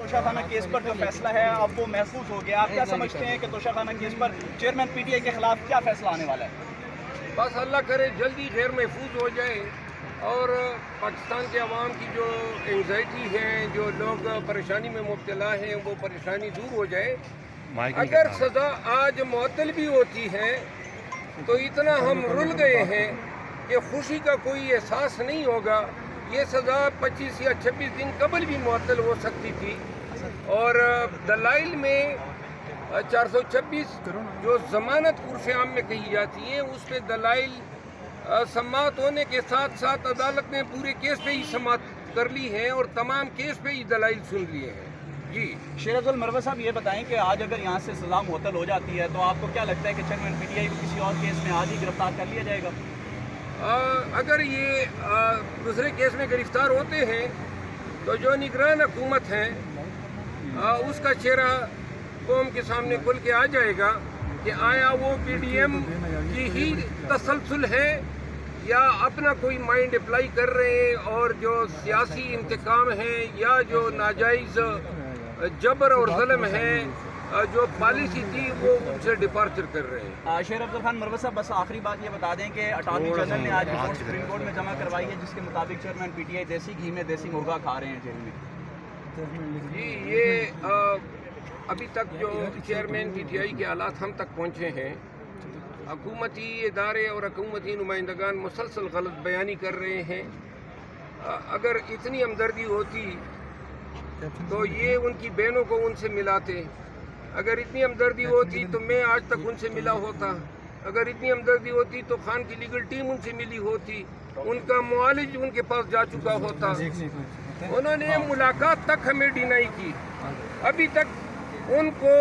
Toshakhana case पर जो फैसला है अब वो महफूज हो गया, आप क्या समझते हैं कि तोशाखाना केस पर चेयरमैन पीटीआई के खिलाफ क्या फैसला आने वाला है? बस अल्लाह करे जल्दी गैर महफूज हो जाए और पाकिस्तान के अवाम की जो एंग्जाइटी है, जो लोग परेशानी में मुब्तला हैं, वो परेशानी दूर हो जाए। अगर सज़ा आज मुअत्तल भी होती है तो इतना हम रुल गए हैं कि खुशी का कोई एहसास नहीं होगा। ये सज़ा 25 या 26 दिन कबल भी मुअत्तल हो सकती थी। और दलाइल में 426 जो ज़मानत उर्फ़ आम में कही जाती है, उस पर दलाइल समाअत होने के साथ साथ अदालत ने पूरे केस पे ही समाअत कर ली है और तमाम केस पे ही दलाइल सुन लिए हैं। जी शेर अफजल मरवा साहब, ये बताएं कि आज अगर यहाँ से सज़ा मुअत्तल हो जाती है तो आपको क्या लगता है कि चेयरमैन पीटीआई को किसी और केस में आज ही गिरफ्तार कर लिया जाएगा? अगर ये दूसरे केस में गिरफ्तार होते हैं तो जो निगरान हुकूमत है उसका चेहरा कौम के सामने खुल के आ जाएगा कि आया वो पीडीएम की ही तसलसल है या अपना कोई माइंड अप्लाई कर रहे हैं और जो सियासी इंतकाम है या जो नाजायज़ जबर और ज़ुल्म है जो पॉलिसी थी वो उनसे डिपार्चर कर रहे हैं। शेर अफजल खान मरवा साहब, बस आखिरी बात ये बता दें कि अटॉर्नी जनरल ने आज रिपोर्ट सुप्रीम कोर्ट में जमा करवाई है जिसके मुताबिक चेयरमैन पीटीआई देसी घी में देसी मुर्गा खा रहे हैं जेल में। जी ये अभी तक जो चेयरमैन पीटीआई के हालात हम तक पहुँचे हैं, हुकूमती इदारे और हुकूमती नुमाइंदगान मुसलसल गलत बयानी कर रहे हैं। अगर इतनी हमदर्दी होती तो ये उनकी बहनों को उनसे मिलाते। अगर इतनी हमदर्दी होती तो मैं आज तक उनसे मिला होता। अगर इतनी हमदर्दी होती तो खान की लीगल टीम उनसे मिली होती, उनका मुआलिज उनके पास जा चुका होता। उन्होंने मुलाकात तक हमें डिनाई की। अभी तक उनको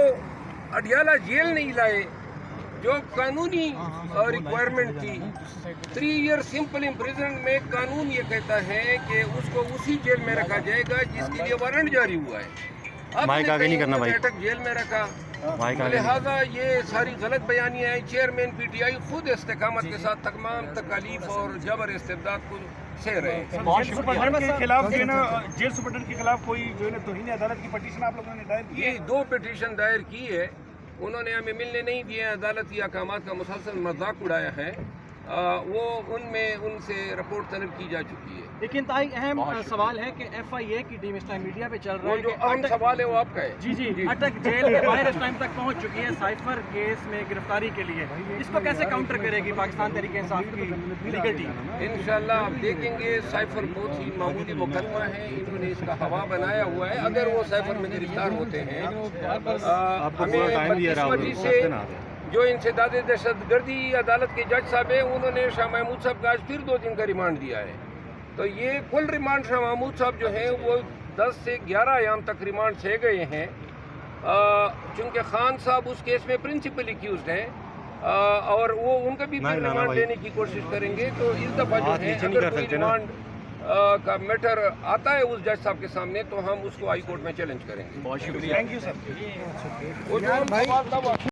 अडियाला जेल नहीं लाए जो कानूनी रिक्वायरमेंट थी। 3 ईयर सिंपल इम्प्रिजनमेंट में कानून ये कहता है कि उसको उसी जेल में रखा जाएगा जिसके लिए वारंट जारी हुआ है। अब नहीं करना भाई, जेल में रखा। लिहाजा ये सारी गलत बयानियाँ हैं। चेयरमैन पीटीआई खुद इस्तेकामत के साथ तमाम तकालीफ और जबर इस्तेबदाद को सह रहे हैं। जेल सुपरडेंट के खिलाफ जो है ना, जेल सुपरडेंट के खिलाफ कोई जो है ना तौहीन अदालत की पटिशन आप लोगों ने दायर की है? ये 2 पिटीशन दायर की है। उन्होंने हमें मिलने नहीं दिए। अदालती अहकामात का मुसलसल मजाक उड़ाया है। वो उनमें उनसे रिपोर्ट तलब की जा चुकी है। लेकिन ताई अहम सवाल है कि एफआईए की टीम इस टाइम मीडिया पे चल रहा है। जो अहम सवाल है वो आपका है। जी अटक जेल के बाहर इस टाइम तक पहुंच चुकी है साइफर केस में गिरफ्तारी के लिए। इसको कैसे काउंटर करेगी पाकिस्तान तहरीक इंसाफ की लीगल टीम? इंशाल्लाह आप देखेंगे साइफर बहुत ही मामूली मुकदमा है। इन्होंने इसका हवा बनाया हुआ है। अगर वो साइफर में गिरफ्तार होते हैं हमें बदकिस्मती से जो इंसदाद दहशतगर्दी अदालत के जज साहब हैं उन्होंने शाह महमूद साहब का आज फिर 2 दिन का रिमांड दिया है। तो ये कुल रिमांड शाह महमूद साहब जो हैं वो 10 से 11 अयाम तक रिमांड से गए हैं। चूँकि खान साहब उस केस में प्रिंसिपल एक्यूज्ड हैं और वो उनका भी रिमांड लेने की कोशिश करेंगे। तो इस दफ़ा जो है अगर कोई रिमांड का मैटर आता है उस जज साहब के सामने तो हम उसको हाई कोर्ट में चैलेंज करेंगे। बहुत शुक्रिया। Thank you sir.